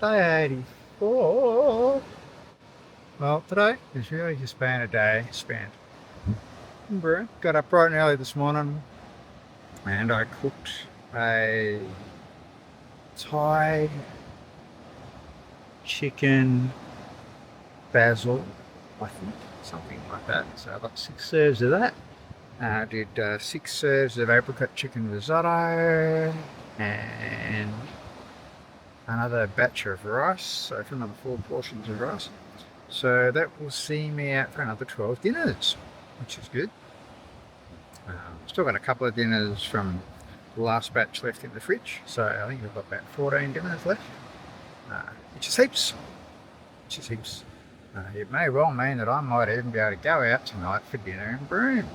Day 84. Well, today has really just been a day spent in Broome. Got up bright and early this morning and I cooked a Thai chicken basil, I think, something like that. So I got 6 serves of that. I did 6 serves of apricot chicken risotto and another batch of rice, so for another 4 portions of rice. So that will see me out for another 12 dinners, which is good. Still got a couple of dinners from the last batch left in the fridge, so I think we've got about 14 dinners left, which is heaps. It may well mean that I might even be able to go out tonight for dinner in Broome.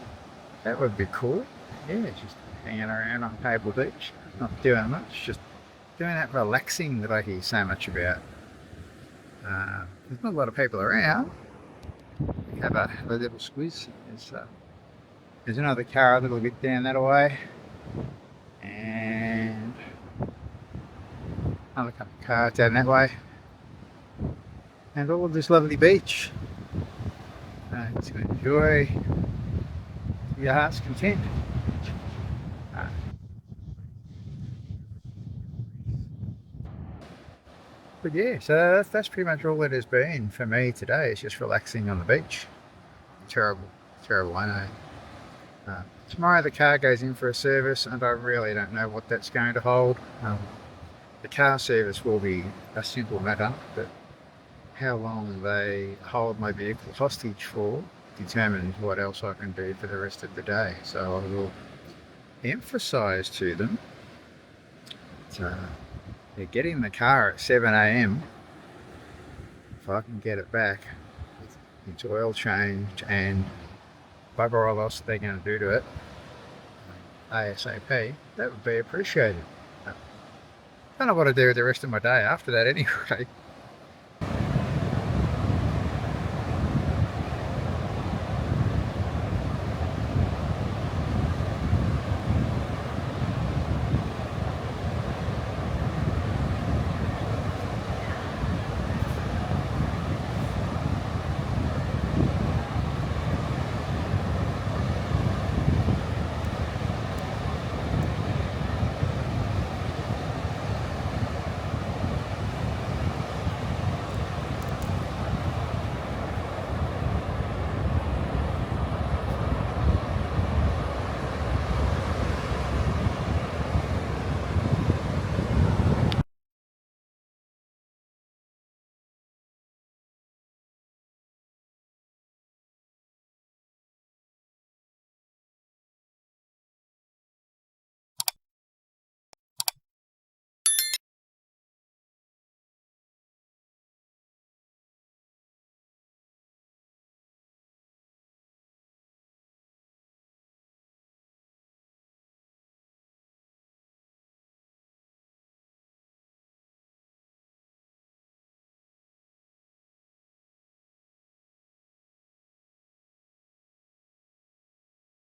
That would be cool. Yeah, just hanging around on Table Beach, not doing much, just doing that relaxing that I hear so much about. There's not a lot of people around. Have a little squeeze. There's another car a little bit down that way, and another couple of cars down that way, and all of this lovely beach to enjoy to your heart's content. But yeah, so that's pretty much all it has been for me today. It's just relaxing on the beach. Terrible, I know. Tomorrow the car goes in for a service and I really don't know what that's going to hold. The car service will be a simple matter, but how long they hold my vehicle hostage for determines what else I can do for the rest of the day. So I will emphasise to them that they're getting the car at 7 a.m. If I can get it back with its oil change and bugger all else they're going to do to it ASAP, that would be appreciated. I don't know what to do with the rest of my day after that anyway.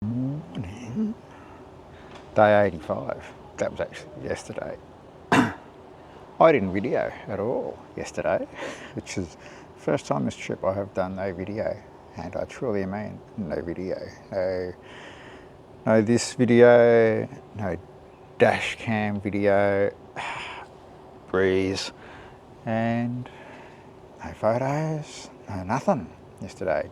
Morning. Day 85. That was actually yesterday. I didn't video at all yesterday, which is the first time this trip I have done no video, and I truly mean no video. No this video, no dash cam video, breeze, and no photos, no nothing yesterday.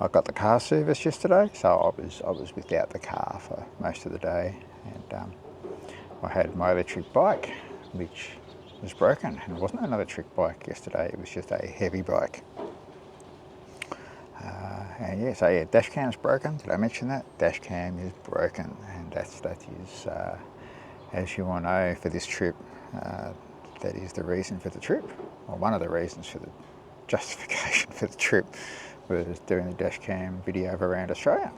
I got the car service yesterday, so I was without the car for most of the day, and I had my electric bike, which was broken, and it wasn't an electric bike yesterday, it was just a heavy bike. And yeah, so yeah, Dashcam's broken. Did I mention that? Dashcam is broken, and that is, as you all know, for this trip, that is the reason for the trip, or one of the reasons for the justification for the trip, was doing the Dashcam video of around Australia.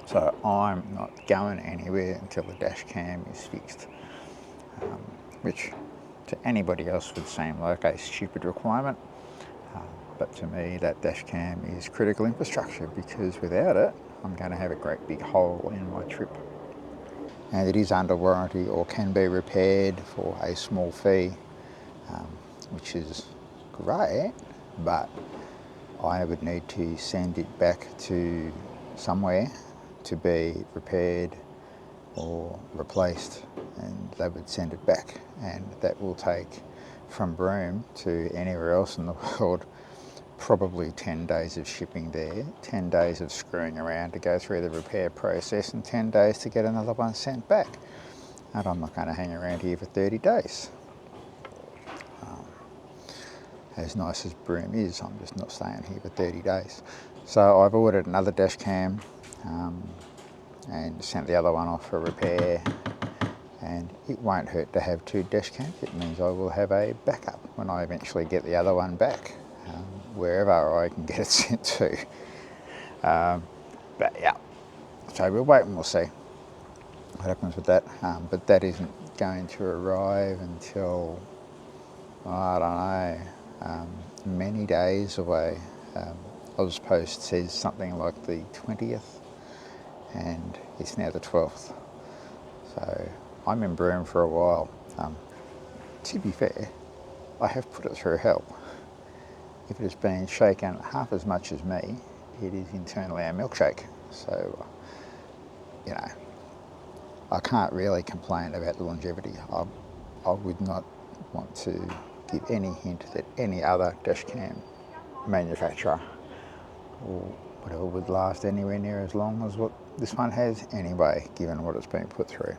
So I'm not going anywhere until the Dashcam is fixed, which to anybody else would seem like a stupid requirement, but to me that Dashcam is critical infrastructure, because without it I'm going to have a great big hole in my trip. and it is under warranty or can be repaired for a small fee, which is great, but I would need to send it back to somewhere to be repaired or replaced, and they would send it back, and that will take from Broome to anywhere else in the world probably 10 days of shipping there, 10 days of screwing around to go through the repair process, and 10 days to get another one sent back. And I'm not going to hang around here for 30 days. As nice as Broome is, I'm just not staying here for 30 days. So I've ordered another dash cam and sent the other one off for repair, and it won't hurt to have two dash cams. It means I will have a backup when I eventually get the other one back, wherever I can get it sent to. But yeah, so we'll wait and we'll see what happens with that. But that isn't going to arrive until, I don't know, many days away. Oz Post says something like the 20th, and it's now the 12th. So I'm in Broome for a while. To be fair, I have put it through hell. If it has been shaken half as much as me, it is internally a milkshake. So, you know, I can't really complain about the longevity. I would not want to give any hint that any other dashcam manufacturer or whatever would last anywhere near as long as what this one has anyway, given what it's been put through.